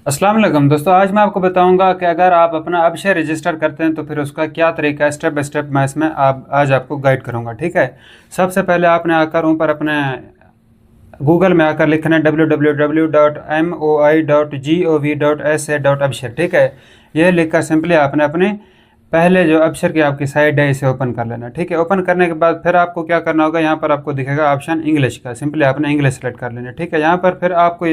अस्सलाम वालेकुम दोस्तों, आज मैं आपको बताऊंगा कि अगर आप अपना अबशर रजिस्टर करते हैं तो फिर उसका क्या तरीका है। स्टेप बाय स्टेप मैं इसमें आज आपको गाइड करूंगा। ठीक है, सबसे पहले आपने आकर ऊपर अपने गूगल में आकर लिखना है www.moi.gov.sa.abshir। ठीक है, यह लिखकर सिंपली आपने अपने पहले जो अबशर की आपकी साइट है इसे ओपन कर लेना। ठीक है, ओपन करने के बाद फिर आपको क्या करना होगा, यहाँ पर आपको दिखेगा ऑप्शन इंग्लिश का, सिंपली आपने इंग्लिश सेलेक्ट कर लेना। ठीक है, यहाँ पर फिर आपको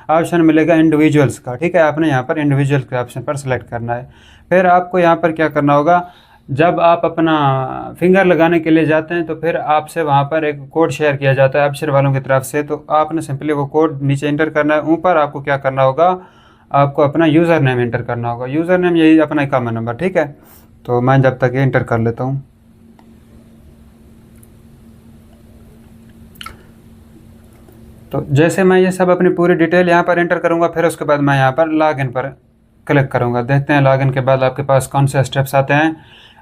ऑप्शन मिलेगा इंडिविजुअल्स का। ठीक है, आपने यहाँ पर इंडिविजुअल्स के ऑप्शन पर सेलेक्ट करना है। फिर आपको यहाँ पर क्या करना होगा, जब आप अपना फिंगर लगाने के लिए जाते हैं तो फिर आपसे वहाँ पर एक कोड शेयर किया जाता है अबशर वालों की तरफ से, तो आपने सिंपली वो कोड नीचे इंटर करना है। ऊपर आपको क्या करना होगा, आपको अपना यूज़र नेम इंटर करना होगा। यूज़र नेम यही अपना इकामा नंबर। ठीक है, तो मैं जब तक ये इंटर कर लेता हूँ। तो जैसे मैं ये सब अपनी पूरी डिटेल यहाँ पर इंटर करूँगा, फिर उसके बाद मैं यहाँ पर लॉगिन पर क्लिक करूँगा। देखते हैं लॉगिन के बाद आपके पास कौन से स्टेप्स आते हैं।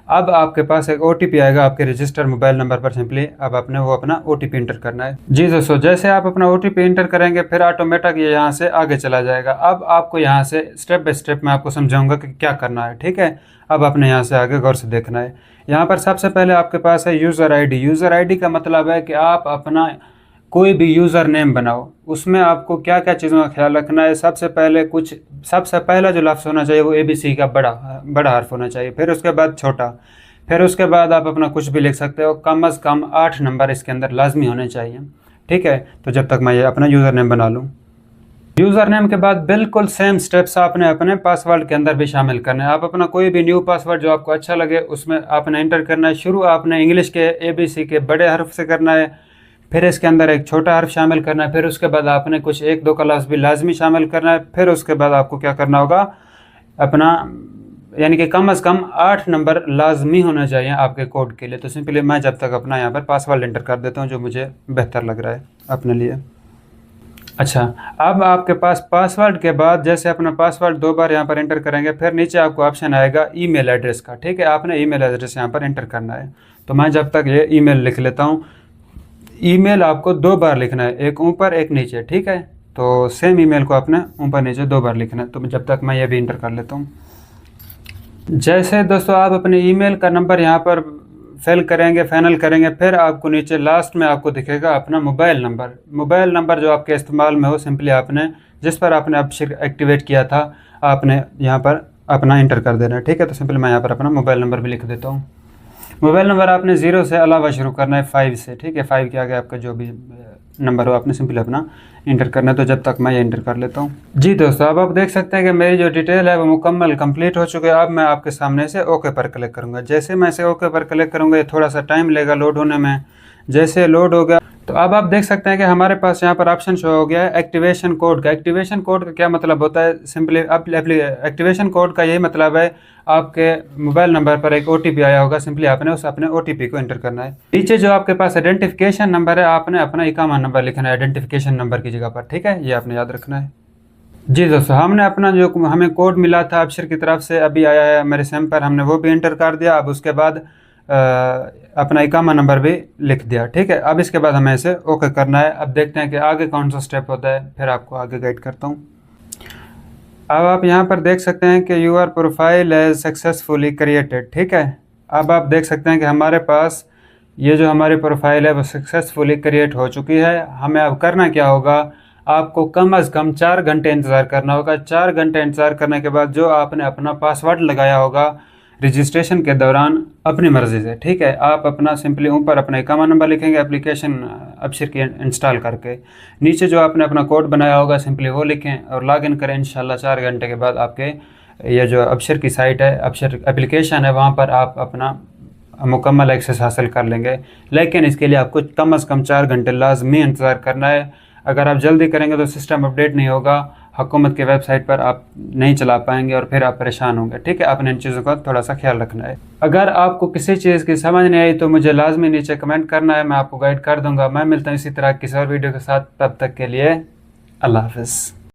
अब आपके पास एक OTP आएगा आपके रजिस्टर्ड मोबाइल नंबर पर, सिंपली अब आपने वो अपना OTP इंटर करना है। जी दोस्तों, जैसे आप अपना OTP इंटर करेंगे फिर ऑटोमेटिक ये यहाँ से आगे चला जाएगा। अब आपको यहाँ से स्टेप बाय स्टेप मैं आपको समझाऊंगा कि क्या करना है। ठीक है, अब आपने यहाँ से आगे गौर से देखना है। यहाँ पर सबसे पहले आपके पास है यूज़र ID। यूज़र ID का मतलब है कि आप अपना कोई भी यूज़र नेम बनाओ, उसमें आपको क्या क्या चीज़ों का ख्याल रखना है। सबसे पहला जो लफ्ज़ होना चाहिए वो ABC का बड़ा हर्फ होना चाहिए, फिर उसके बाद छोटा, फिर उसके बाद आप अपना कुछ भी लिख सकते हो। कम अज़ कम 8 नंबर इसके अंदर लाजमी होने चाहिए। ठीक है, तो जब तक मैं ये अपना यूज़र नेम बना लूँ। यूज़र नेम के बाद बिल्कुल सेम स्टेप्स आपने अपने पासवर्ड के अंदर भी शामिल करना है। आप अपना कोई भी न्यू पासवर्ड जो आपको अच्छा लगे उसमें आपने इंटर करना है। शुरू आपने इंग्लिश के ABC के बड़े हर्फ से करना है, फिर इसके अंदर एक छोटा हर्फ शामिल करना है, फिर उसके बाद आपने कुछ 1-2 का लफ्ज़ भी लाजमी शामिल करना है। फिर उसके बाद आपको क्या करना होगा, अपना यानी कि कम अज़ कम 8 नंबर लाजमी होना चाहिए आपके कोड के लिए। तो सिंपली मैं जब तक अपना यहाँ पर पासवर्ड इंटर कर देता हूँ जो मुझे बेहतर लग रहा है अपने लिए। अच्छा, अब आपके पास पासवर्ड के बाद जैसे अपना पासवर्ड 2 बार यहाँ पर इंटर करेंगे, फिर नीचे आपको ऑप्शन आएगा ईमेल एड्रेस का। ठीक है, आपने ईमेल एड्रेस यहाँ पर इंटर करना है। तो मैं जब तक ये ईमेल लिख लेता हूँ। ईमेल आपको 2 बार लिखना है, एक ऊपर एक नीचे। ठीक है, तो सेम ईमेल को आपने ऊपर नीचे 2 बार लिखना है। तो जब तक मैं ये भी इंटर कर लेता हूँ। जैसे दोस्तों आप अपने ईमेल का नंबर यहाँ पर फिल करेंगे, फाइनल करेंगे, फिर आपको नीचे लास्ट में आपको दिखेगा अपना मोबाइल नंबर जो आपके इस्तेमाल में हो, सिंपली आपने जिस पर आपने अबशर एक्टिवेट किया था आपने यहाँ पर अपना इंटर कर देना है। ठीक है, तो सिंपली मैं यहाँ पर अपना मोबाइल नंबर भी लिख देता हूँ। मोबाइल नंबर आपने 0 से अलावा शुरू करना है, 5 से। ठीक है, 5 के आगे आपका जो भी नंबर हो आपने सिंपली अपना इंटर करना है। तो जब तक मैं ये इंटर कर लेता हूँ। जी दोस्तों, अब आप देख सकते हैं कि मेरी जो डिटेल है वो मुकम्मल कंप्लीट हो चुकी है। अब मैं आपके सामने से ओके पर क्लिक करूँगा। जैसे मैं इसे ओके पर क्लिक करूँगा, ये थोड़ा सा टाइम लेगा लोड होने में। जैसे लोड हो गया तो अब आप देख सकते हैं कि हमारे पास यहाँ पर ऑप्शन शो हो गया है एक्टिवेशन कोड का। एक्टिवेशन कोड का क्या मतलब होता है, सिंपली एक्टिवेशन कोड का यही मतलब है आपके मोबाइल नंबर पर एक OTP आया होगा, सिंपली आपने उस अपने OTP को एंटर करना है। नीचे जो आपके पास आइडेंटिफिकेशन नंबर है आपने अपना इकामा नंबर लिखना है आइडेंटिफिकेशन नंबर की जगह पर। ठीक है, ये आपने याद रखना है। जी दोस्तों, हमने अपना जो हमें कोड मिला था अबशर की तरफ से अभी आया है मेरे सिम पर, हमने वो भी एंटर कर दिया। अब उसके बाद अपना इकामा नंबर भी लिख दिया। ठीक है, अब इसके बाद हमें इसे ओके करना है। अब देखते हैं कि आगे कौन सा स्टेप होता है, फिर आपको आगे गाइड करता हूँ। अब आप यहाँ पर देख सकते हैं कि your profile has successfully created. ठीक है, अब आप देख सकते हैं कि हमारे पास ये जो हमारी प्रोफाइल है वो सक्सेसफुली क्रिएट हो चुकी है। हमें अब करना क्या होगा, आपको कम अज़ कम 4 घंटे इंतज़ार करना होगा। 4 घंटे इंतज़ार करने के बाद जो आपने अपना पासवर्ड लगाया होगा रजिस्ट्रेशन के दौरान अपनी मर्ज़ी से, ठीक है, आप अपना सिंपली ऊपर अपना इकामा नंबर लिखेंगे एप्लीकेशन अबशर की इंस्टॉल करके। नीचे जो आपने अपना कोड बनाया होगा सिंपली वो लिखें और लॉगिन करें। इंशाल्लाह 4 घंटे के बाद आपके ये जो अबशर की साइट है, अबशर एप्लीकेशन है, वहाँ पर आप अपना मुकम्मल एक्सेस हासिल कर लेंगे। लेकिन इसके लिए आपको कम से कम 4 घंटे लाजमी इंतज़ार करना है। अगर आप जल्दी करेंगे तो सिस्टम अपडेट नहीं होगा, हुकूमत के वेबसाइट पर आप नहीं चला पाएंगे और फिर आप परेशान होंगे। ठीक है, आपने इन चीज़ों का थोड़ा सा ख्याल रखना है। अगर आपको किसी चीज़ की समझ नहीं आई तो मुझे लाजमी नीचे कमेंट करना है, मैं आपको गाइड कर दूंगा। मैं मिलता हूँ इसी तरह किसी और वीडियो के साथ, तब तक के लिए अल्लाह हाफ़िज़।